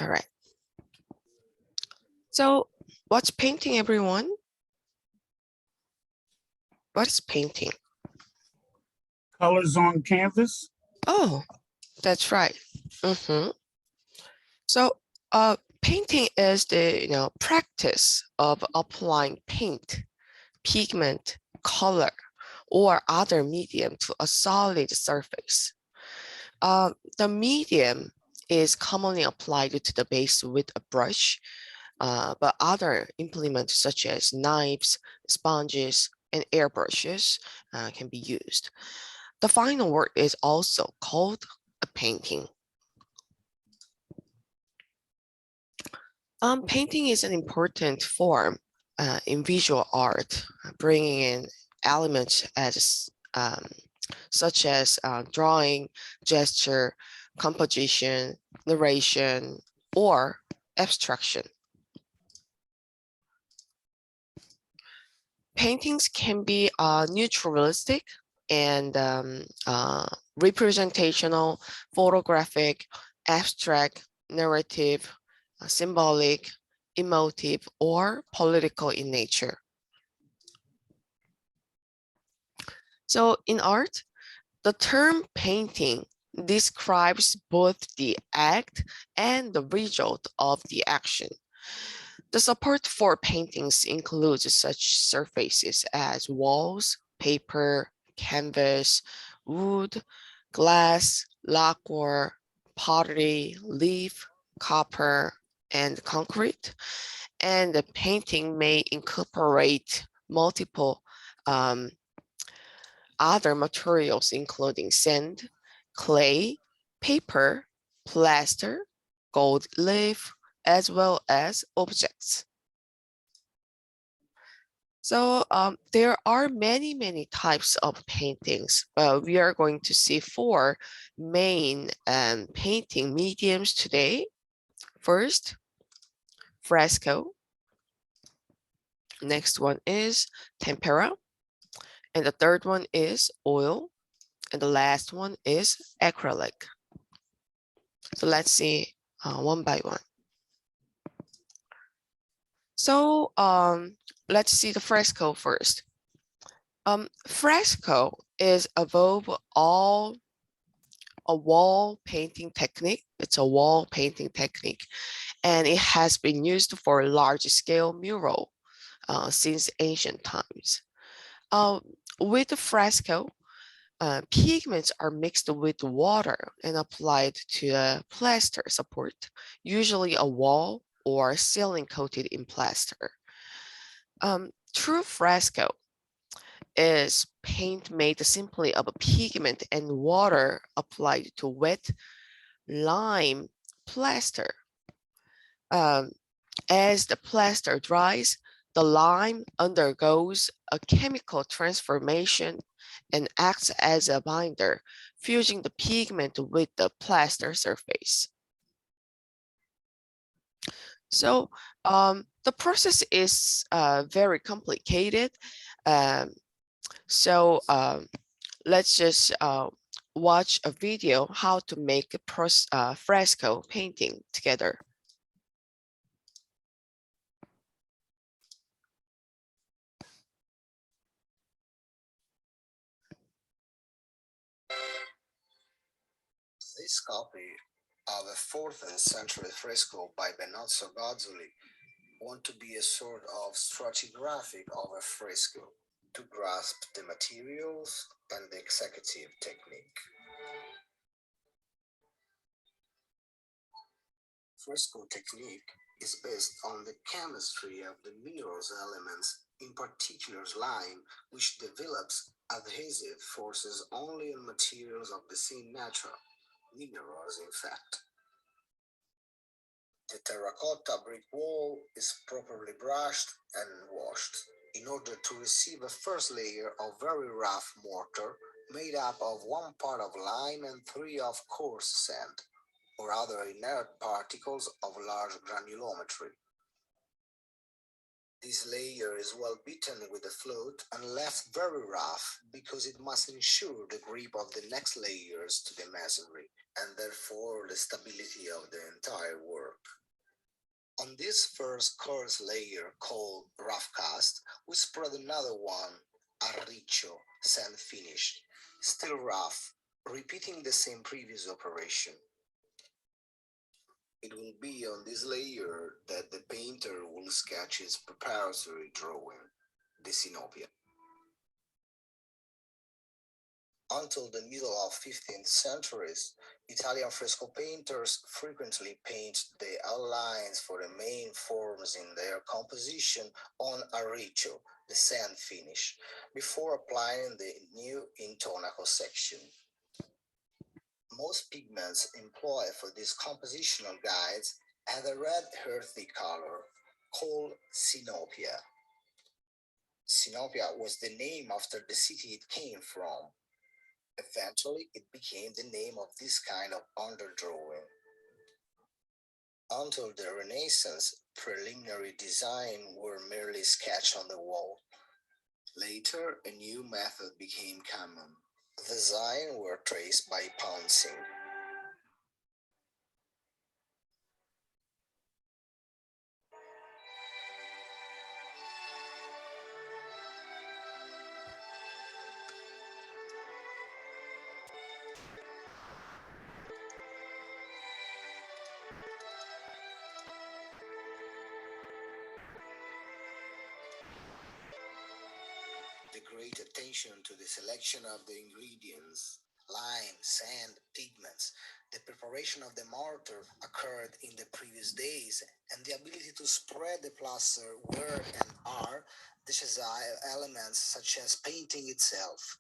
All right. So what's painting, everyone? What is painting? Colors on canvas. Oh, that's right. So painting is the practice of applying paint, pigment, color, or other medium to a solid surface. The medium is commonly applied to the base with a brush, but other implements such as knives, sponges, and airbrushes can be used. The final work is also called a painting. Painting is an important form in visual art, bringing in elements such as drawing, gesture, composition, narration, or abstraction. Paintings can be naturalistic and representational, photographic, abstract, narrative, symbolic, emotive, or political in nature. So in art, the term painting describes both the act and the result of the action. The support for paintings includes such surfaces as walls, paper, canvas, wood, glass, lacquer, pottery, leaf, copper, and concrete. And the painting may incorporate multiple um, other materials, including sand, clay, paper, plaster, gold leaf, as well as objects. So there are many types of paintings. We are going to see four main painting mediums today. First, fresco. Next one is tempera. And the third one is oil. And the last one is acrylic. So let's see one by one. So let's see the fresco first. Fresco is above all a wall painting technique. It's a wall painting technique, and it has been used for large-scale mural since ancient times. With the fresco, pigments are mixed with water and applied to a plaster support, usually a wall or ceiling coated in plaster. True fresco is paint made simply of a pigment and water applied to wet lime plaster. As the plaster dries, the lime undergoes a chemical transformation and acts as a binder, fusing the pigment with the plaster surface. So the process is very complicated. Um, so let's just watch a video how to make a fresco painting together. This copy of a 4th century fresco by Benozzo Gozzoli want to be a sort of stratigraphic of a fresco to grasp the materials and the executive technique. Fresco technique is based on the chemistry of the minerals elements, in particular lime, which develops adhesive forces only on materials of the same nature, minerals in fact. The terracotta brick wall is properly brushed and washed in order to receive a first layer of very rough mortar made up of 1 part of lime and 3 of coarse sand, or other inert particles of large granulometry. This layer is well beaten with a float and left very rough because it must ensure the grip of the next layers to the masonry and therefore the stability of the entire work. On this first coarse layer called rough cast, we spread another one, arriccio, sand finish, still rough, repeating the same previous operation. It will be on this layer that the painter will sketch his preparatory drawing, the Sinopia. Until the middle of 15th centuries, Italian fresco painters frequently paint the outlines for the main forms in their composition on arriccio, the sand finish, before applying the new intonaco section. Most pigments employed for these compositional guides have a red earthy color called Sinopia. Sinopia was the name after the city it came from. Eventually, it became the name of this kind of underdrawing. Until the Renaissance, preliminary designs were merely sketched on the wall. Later, a new method became common. Designs were traced by pouncing. The great attention to the selection of the ingredients, lime, sand, pigments, the preparation of the mortar occurred in the previous days, and the ability to spread the plaster were and are decisive elements such as painting itself.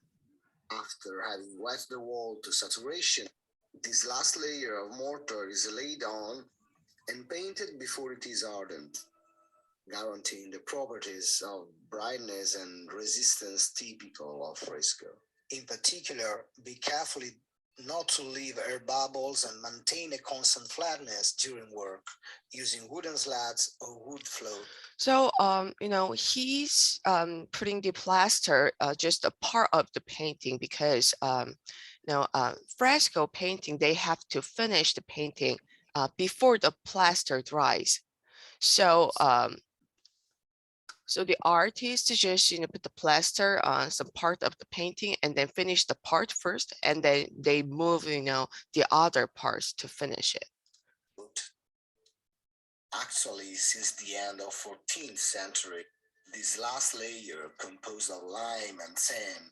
After having wet the wall to saturation, this last layer of mortar is laid on and painted before it is hardened, guaranteeing the properties of brightness and resistance typical of fresco. In particular, be careful not to leave air bubbles and maintain a constant flatness during work using wooden slats or wood float. So, he's putting the plaster just a part of the painting because, fresco painting, they have to finish the painting before the plaster dries. So, so the artist just, put the plaster on some part of the painting and then finish the part first, and then they move, the other parts to finish it. Actually, since the end of 14th century, this last layer, composed of lime and sand,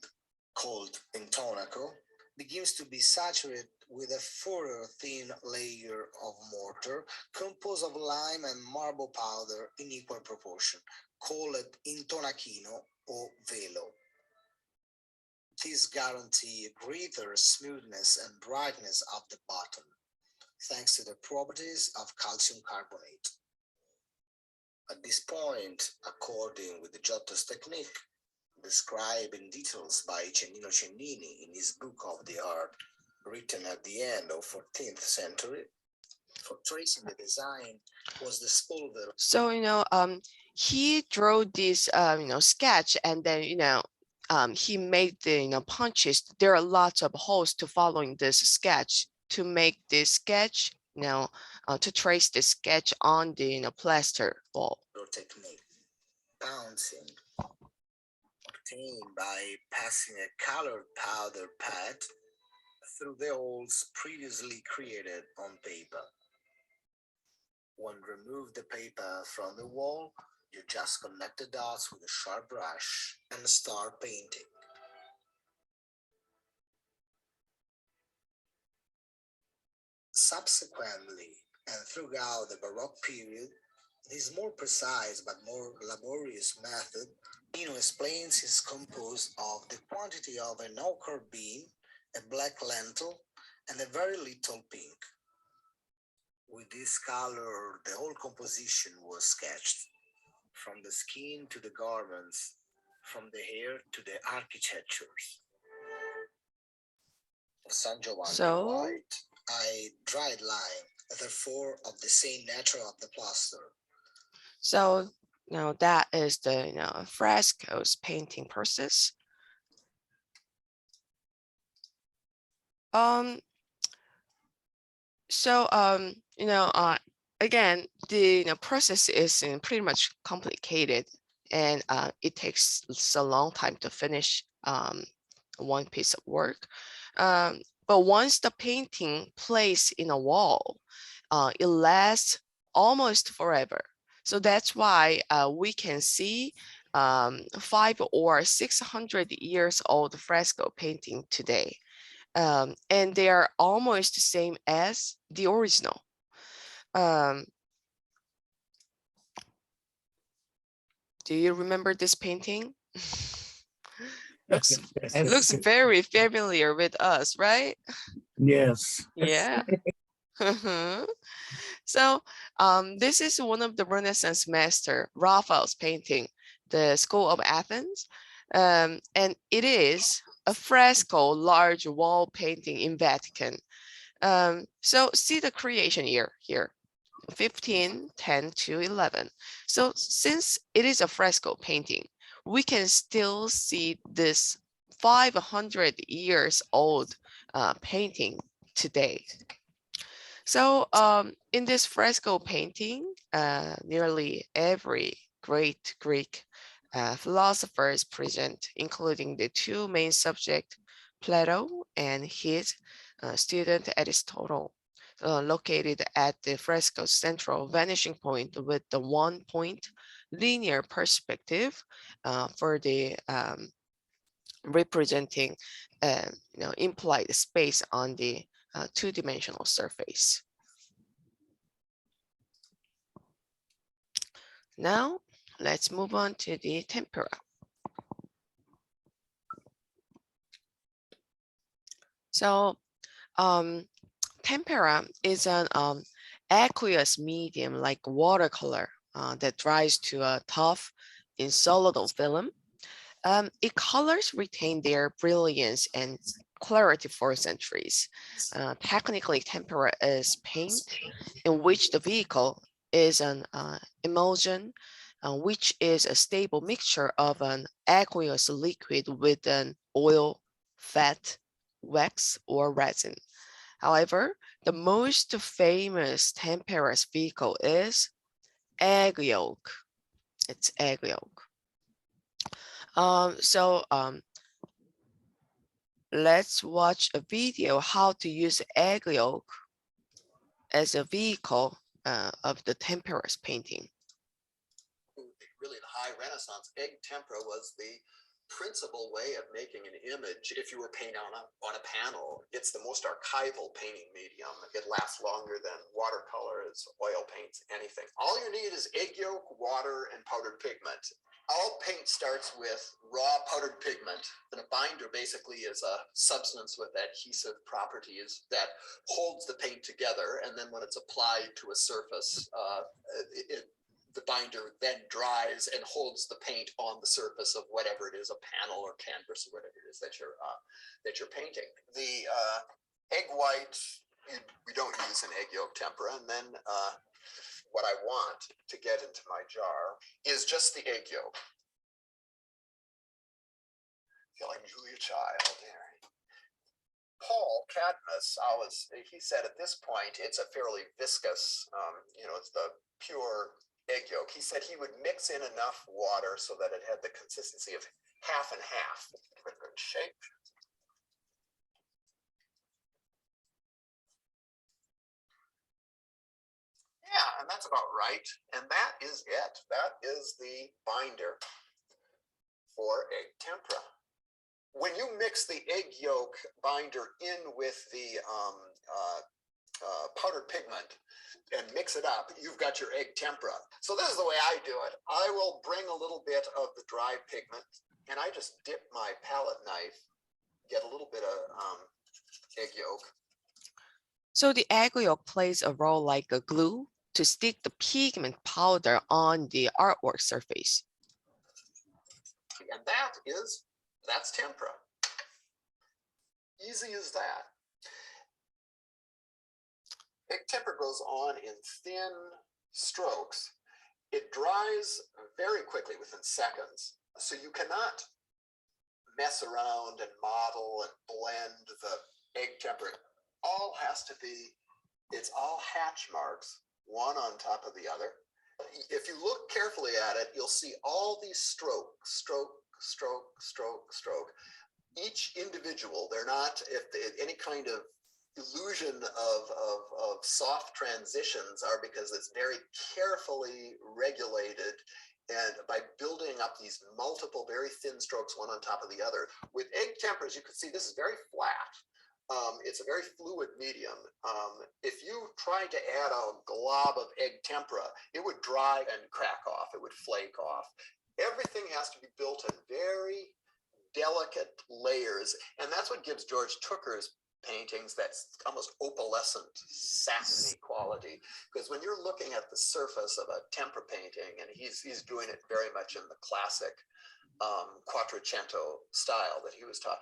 called intonaco, begins to be saturated with a further thin layer of mortar composed of lime and marble powder in equal proportion, called intonachino or velo. This guarantees greater smoothness and brightness of the bottom, thanks to the properties of calcium carbonate. At this point, according with the Giotto's technique, described in details by Cennino Cennini in his book of the art, written at the end of 14th century, for tracing the design was the spolver. So, he drew this, sketch, and then, he made the, punches. There are lots of holes to following this sketch to make this sketch, to trace the sketch on the, plaster wall. Technique, pouncing, obtained by passing a colored powder pad through the holes previously created on paper. When remove the paper from the wall, you just connect the dots with a sharp brush and start painting. Subsequently, and throughout the Baroque period, this more precise but more laborious method, explains, is composed of the quantity of an ochre bean, a black lentil, and a very little pink. With this color, the whole composition was sketched, from the skin to the garments, from the hair to the architectures. San Giovanni White, I dried lime, therefore of the same nature of the plaster. So, that is the, frescoes painting process. So, again, the process is pretty much complicated, and it takes a long time to finish one piece of work. But once the painting placed in a wall, it lasts almost forever. So that's why we can see 500 or 600 years old fresco painting today. And they are almost the same as the original. Do you remember this painting? looks Yes. very familiar with us, right? Yes. Yeah. So this is one of the Renaissance master Raphael's painting, the School of Athens, and it is a fresco large wall painting in Vatican. So see the creation year here, 1510 to 11. So since it is a fresco painting, we can still see this 500 years old painting today. So in this fresco painting, nearly every great Greek philosopher is present, including the two main subjects, Plato and his student Aristotle, located at the fresco's central vanishing point with the 1-point linear perspective for the representing implied space on the two-dimensional surface. Now, let's move on to the tempera. So, tempera is an aqueous medium like watercolor that dries to a tough insoluble film. Its colors retain their brilliance and clarity for centuries. Technically, tempera is paint in which the vehicle is an emulsion, which is a stable mixture of an aqueous liquid with an oil, fat, wax, or resin. However, the most famous tempera's vehicle is egg yolk. It's egg yolk. Let's watch a video how to use egg yolk as a vehicle of the tempera's painting. Really the high Renaissance, egg tempera was the principal way of making an image. If you were painting on a panel, it's the most archival painting medium. It lasts longer than watercolors, oil paints, anything. All you need is egg yolk, water, and powdered pigment. All paint starts with raw powdered pigment, and a binder basically is a substance with adhesive properties that holds the paint together, and then when it's applied to a surface, the binder then dries and holds the paint on the surface of whatever it is, a panel or canvas or whatever it is that you're painting. The egg white, we don't use an egg yolk tempera, and then what I want to get into my jar is just the egg yolk. I feel like Julia Child here. Paul Cadmus, he said at this point it's a fairly viscous, it's the pure egg yolk. He said he would mix in enough water so that it had the consistency of half and half. Good shape. Yeah, and that's about right. And that is it. That is the binder for egg tempera. When you mix the egg yolk binder in with the powdered pigment and mix it up, you've got your egg tempera. So this is the way I do it. I will bring a little bit of the dry pigment and I just dip my palette knife, get a little bit of egg yolk. So the egg yolk plays a role like a glue to stick the pigment powder on the artwork surface. And that's tempera. Easy as that. Egg tempera goes on in thin strokes. It dries very quickly within seconds. So you cannot mess around and model and blend the egg tempera. All has to be, it's all hatch marks one on top of the other. If you look carefully at it, you'll see all these stroke, stroke, stroke, stroke, stroke. Each individual, they're not any kind of illusion of soft transitions are because it's very carefully regulated, and by building up these multiple very thin strokes one on top of the other. With egg tempera, you can see this is very flat. It's a very fluid medium. If you tried to add a glob of egg tempera, it would dry and crack off. It would flake off. Everything has to be built in very delicate layers, and that's what gives George Tooker's paintings that almost opalescent, satiny quality. Because when you're looking at the surface of a tempera painting, and he's doing it very much in the classic Quattrocento style that he was taught,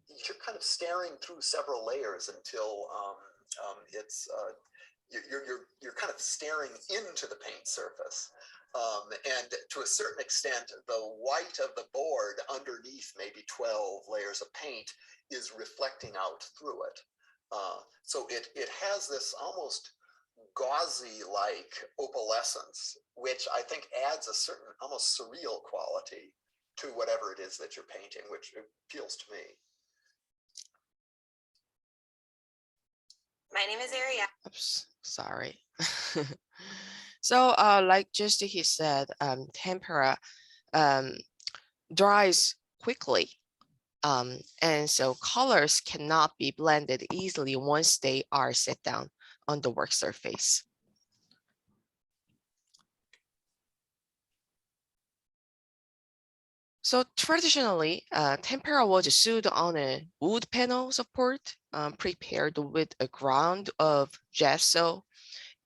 you're kind of staring through several layers until you're kind of staring into the paint surface. And to a certain extent, the white of the board underneath maybe 12 layers of paint is reflecting out through it. So it has this almost gauzy-like opalescence, which I think adds a certain almost surreal quality to whatever it is that you're painting, which appeals to me. My name is Ariel. Oops, sorry. So like just he said, tempera dries quickly. And so colors cannot be blended easily once they are set down on the work surface. So traditionally, tempera was sewed on a wood panel support prepared with a ground of gesso,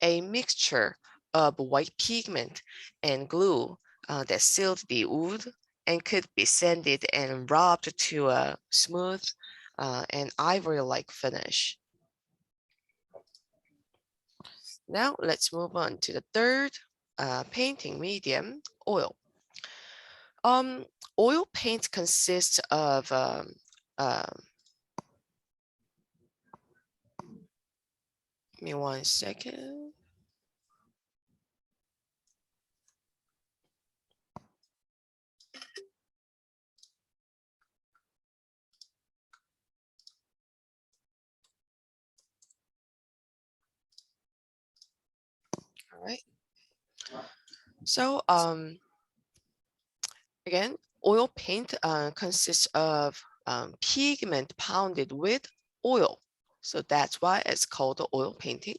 a mixture of white pigment and glue that sealed the wood and could be sanded and rubbed to a smooth and ivory-like finish. Now let's move on to the third painting medium, oil. Oil paint consists of give me 1 second. All right. So again, oil paint consists of pigment pounded with oil. So that's why it's called oil painting.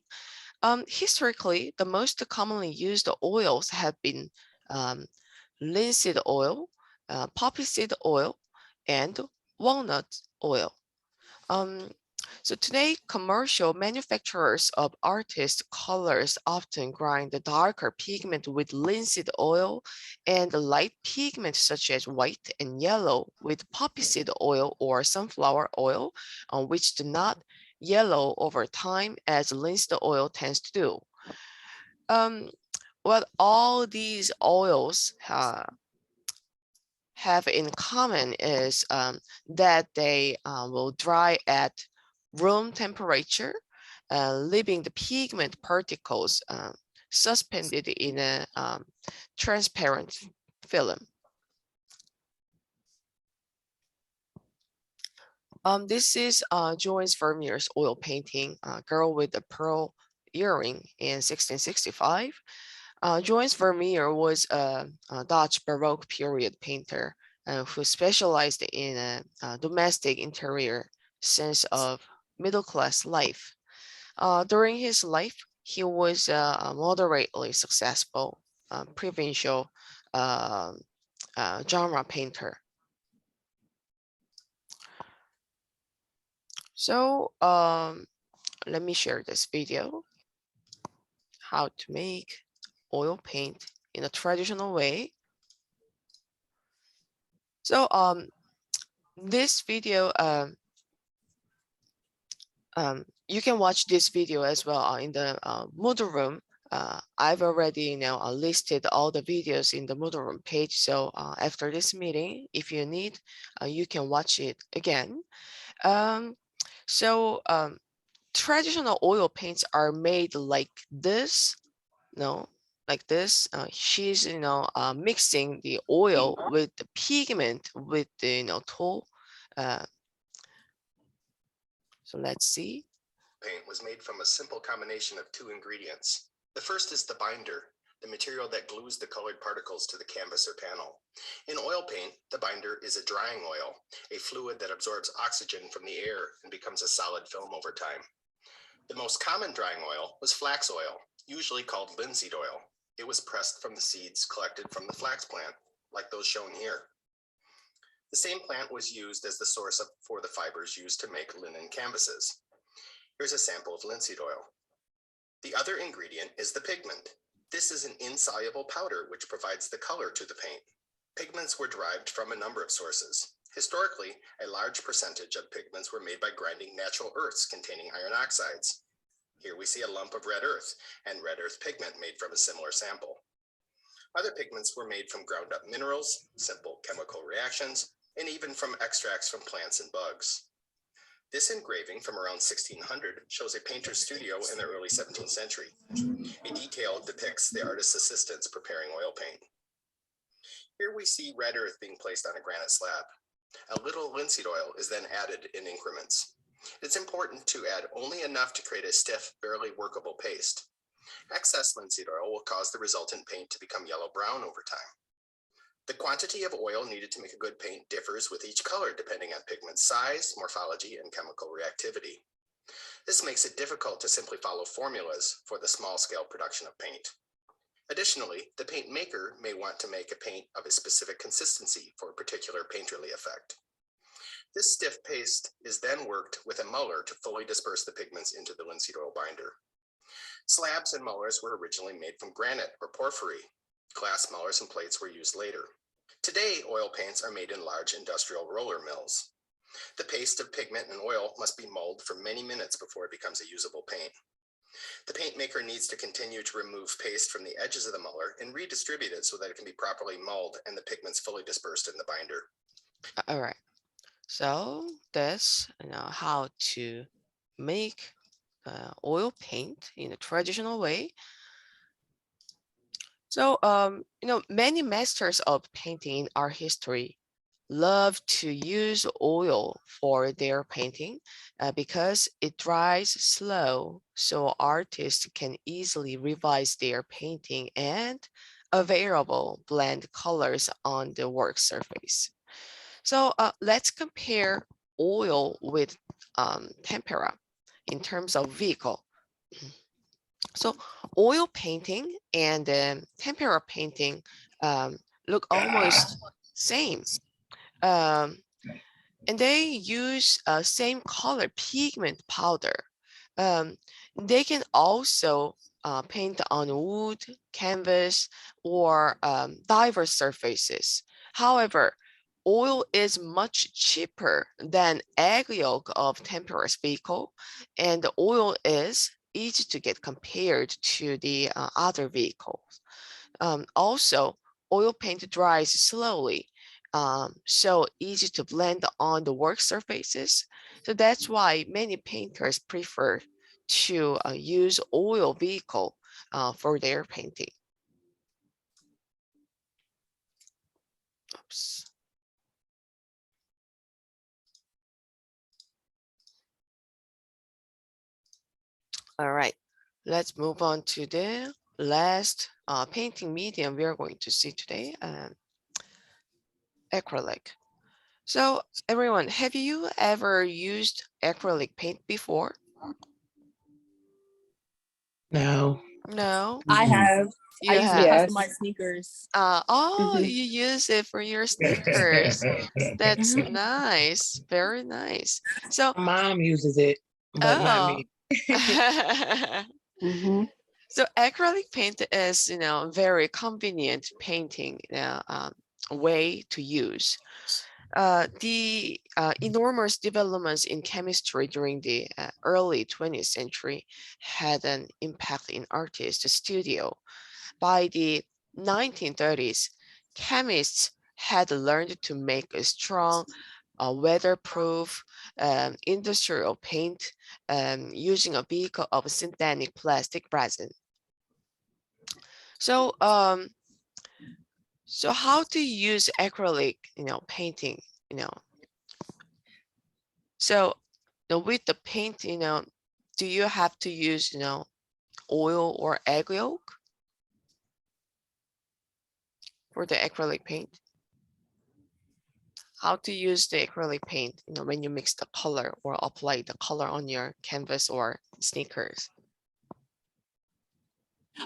Historically, the most commonly used oils have been linseed oil, poppy seed oil, and walnut oil. So today, commercial manufacturers of artist colors often grind the darker pigment with linseed oil and the light pigment such as white and yellow with poppy seed oil or sunflower oil, which do not yellow over time as linseed oil tends to do. What all these oils have in common is that they will dry at room temperature, leaving the pigment particles suspended in a transparent film. This is Joyce Vermeer's oil painting, Girl with a Pearl Earring in 1665. Joyce Vermeer was a Dutch Baroque period painter who specialized in domestic interior sense of middle-class life. During his life, he was a moderately successful provincial genre painter. So let me share this video, how to make oil paint in a traditional way. So this video, you can watch this video as well in the Moodle room. I've already listed all the videos in the Moodle room page. So after this meeting, if you need, you can watch it again. traditional oil paints are made like this, no, like this. She's, mixing the oil with the pigment with the, tool. So let's see. Paint was made from a simple combination of two ingredients. The first is the binder, the material that glues the colored particles to the canvas or panel. In oil paint, the binder is a drying oil, a fluid that absorbs oxygen from the air and becomes a solid film over time. The most common drying oil was flax oil, usually called linseed oil. It was pressed from the seeds collected from the flax plant, like those shown here. The same plant was used as the source for the fibers used to make linen canvases. Here's a sample of linseed oil. The other ingredient is the pigment. This is an insoluble powder which provides the color to the paint. Pigments were derived from a number of sources. Historically, a large percentage of pigments were made by grinding natural earths containing iron oxides. Here we see a lump of red earth and red earth pigment made from a similar sample. Other pigments were made from ground up minerals, simple chemical reactions, and even from extracts from plants and bugs. This engraving from around 1600 shows a painter's studio in the early 17th century. A detail depicts the artist's assistants preparing oil paint. Here we see red earth being placed on a granite slab. A little linseed oil is then added in increments. It's important to add only enough to create a stiff, barely workable paste. Excess linseed oil will cause the resultant paint to become yellow-brown over time. The quantity of oil needed to make a good paint differs with each color depending on pigment size, morphology, and chemical reactivity. This makes it difficult to simply follow formulas for the small-scale production of paint. Additionally, the paint maker may want to make a paint of a specific consistency for a particular painterly effect. This stiff paste is then worked with a muller to fully disperse the pigments into the linseed oil binder. Slabs and mullers were originally made from granite or porphyry. Glass mullers and plates were used later. Today, oil paints are made in large industrial roller mills. The paste of pigment and oil must be mulled for many minutes before it becomes a usable paint. The paint maker needs to continue to remove paste from the edges of the muller and redistribute it so that it can be properly mulled and the pigments fully dispersed in the binder. All right. So that's how to make oil paint in a traditional way. So many masters of painting in our history love to use oil for their painting because it dries slow, so artists can easily revise their painting and available blend colors on the work surface. So let's compare oil with tempera in terms of vehicle. So oil painting and tempera painting look almost same. And they use same color pigment powder. They can also paint on wood, canvas, or diverse surfaces. However, oil is much cheaper than egg yolk of tempera's vehicle, and the oil is easy to get compared to the other vehicles. Also, oil paint dries slowly, so easy to blend on the work surfaces. So that's why many painters prefer to use oil vehicle for their painting. Oops. All right, let's move on to the last painting medium we are going to see today, acrylic. So everyone, have you ever used acrylic paint before? No. No, I have. you I use have. it Yes. for my sneakers. Oh, Mhm. you use it for your sneakers. That's Mhm. nice. Very nice. So, Mom uses it, but not oh. me. Mhm. So acrylic paint is, very convenient painting way to use. The enormous developments in chemistry during the early 20th century had an impact in artists' studio. By the 1930s, chemists had learned to make a strong weatherproof industrial paint using a vehicle of synthetic plastic resin. So so how to use acrylic, painting, So with the paint, do you have to use, oil or egg yolk for the acrylic paint? How to use the acrylic paint, when you mix the color or apply the color on your canvas or sneakers?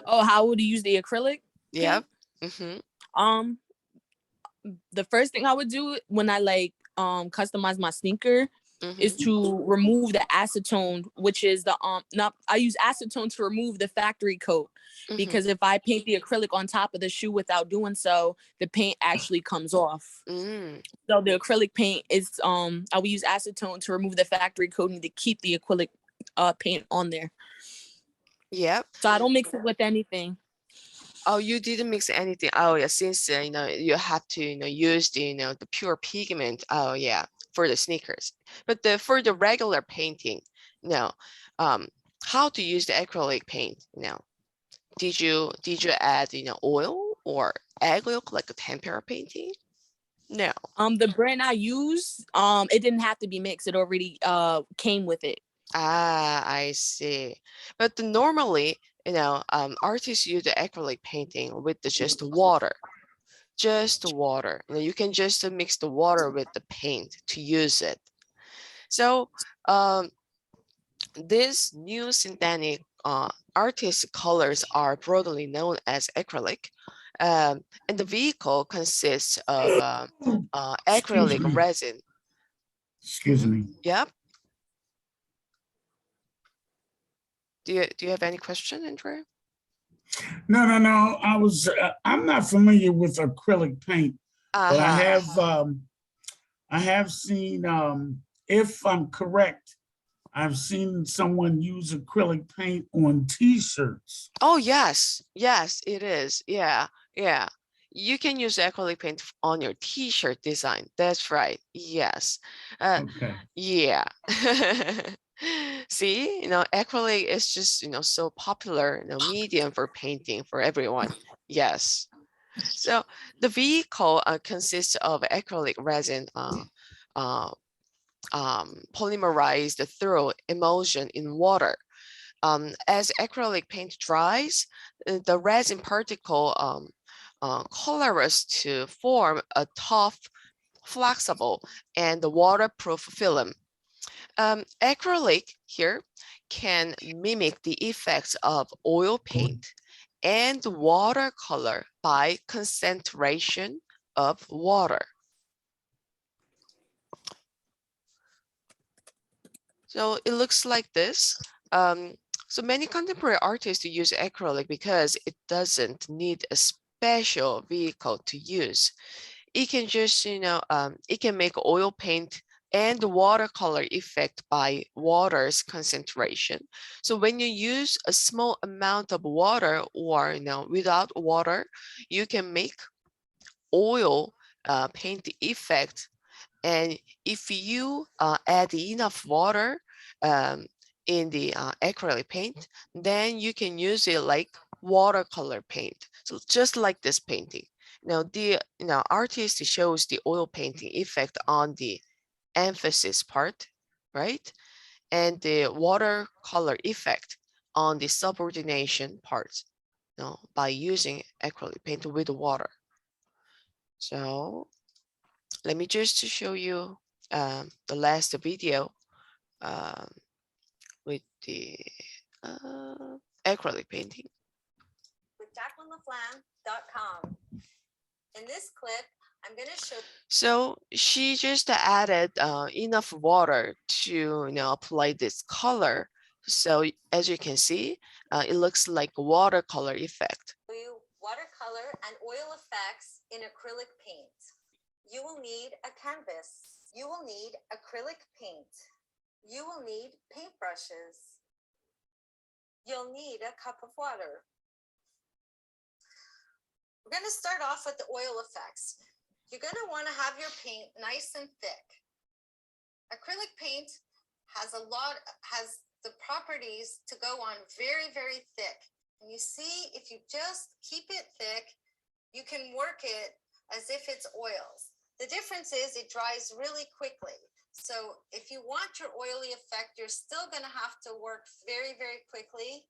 Oh, how would you use the acrylic? Yep. Mm-hmm. The first thing I would do when I customize my sneaker is to remove the acetone, which is the I use acetone to remove the factory coat, because if I paint the acrylic on top of the shoe without doing so, the paint actually comes off. So the acrylic paint is I will use acetone to remove the factory coating to keep the acrylic paint on there. Yep. So I don't mix it with anything. Oh, you didn't mix anything. Oh yeah, since you have to use the pure pigment. Oh yeah, for the sneakers. But for the regular painting, how to use the acrylic paint? Did you add oil or egg yolk like a tempera painting? No. The brand I use, it didn't have to be mixed. It already came with it. Ah, I see. But normally, artists use the acrylic painting with just water. Just water. You can just mix the water with the paint to use it. So these new synthetic artist colors are broadly known as acrylic. And the vehicle consists of acrylic resin. Excuse me. Yep. Do you have any question, Andrea? No. I'm not familiar with acrylic paint, but I have seen, if I'm correct, I've seen someone use acrylic paint on T-shirts. Oh, yes, it is. Yeah. You can use acrylic paint on your T-shirt design. That's right. Yes. Okay. Yeah. See, acrylic is just, so popular, medium for painting for everyone. Yes. So the vehicle consists of acrylic resin polymerized through emulsion in water. As acrylic paint dries, the resin particle colors to form a tough, flexible, and waterproof film. Acrylic here can mimic the effects of oil paint and watercolor by concentration of water. So it looks like this. So many contemporary artists use acrylic because it doesn't need a special vehicle to use. It can just, it can make oil paint and watercolor effect by water's concentration. So when you use a small amount of water or without water, you can make oil paint effect. And if you add enough water in the acrylic paint, then you can use it like watercolor paint. So just like this painting. The artist shows the oil painting effect on the emphasis part, right? And the watercolor effect on the subordination part, by using acrylic paint with water. So let me just show you the last video with the acrylic painting. With JacquelineLaFlamme.com. In this clip, I'm going to show. So she just added enough water to apply this color. So as you can see, it looks like a watercolor effect. Watercolor and oil effects in acrylic paint. You will need a canvas. You will need acrylic paint. You will need paintbrushes. You'll need a cup of water. We're going to start off with the oil effects. You're going to want to have your paint nice and thick. acrylic paint has the properties to go on very, very thick. And you see, if you just keep it thick, you can work it as if it's oils. The difference is it dries really quickly. So if you want your oily effect, you're still going to have to work very, very quickly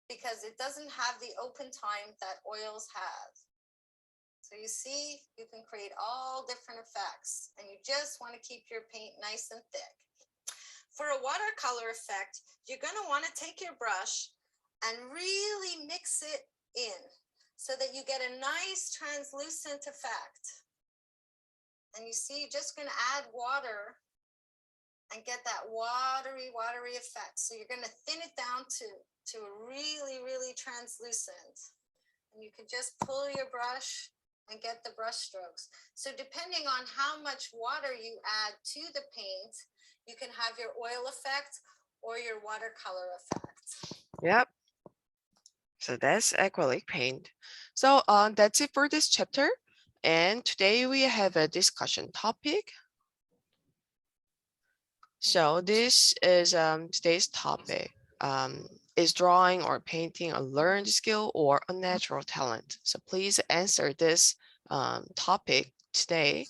because it doesn't have the open time that oils have. So you see, you can create all different effects, and you just want to keep your paint nice and thick. For a watercolor effect, you're going to want to take your brush and really mix it in so that you get a nice translucent effect. And you see, you're just going to add water and get that watery effect. So you're going to thin it down to a really, really translucent. And you can just pull your brush and get the brush strokes. So depending on how much water you add to the paint, you can have your oil effect or your watercolor effect. Yep. So that's acrylic paint. So that's it for this chapter. And today we have a discussion topic. So this is today's topic. Is drawing or painting a learned skill or a natural talent? So please answer this topic today.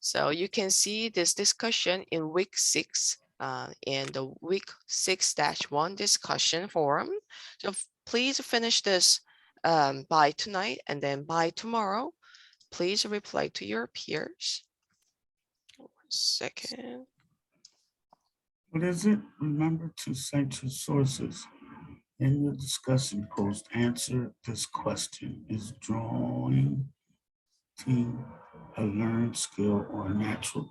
So you can see this discussion in week 6 in the week 6-1 discussion forum. So please finish this by tonight, and then by tomorrow, please reply to your peers. 1 second. What is it? Remember to cite your sources in your discussion post. Answer this question: is drawing a learned skill or a natural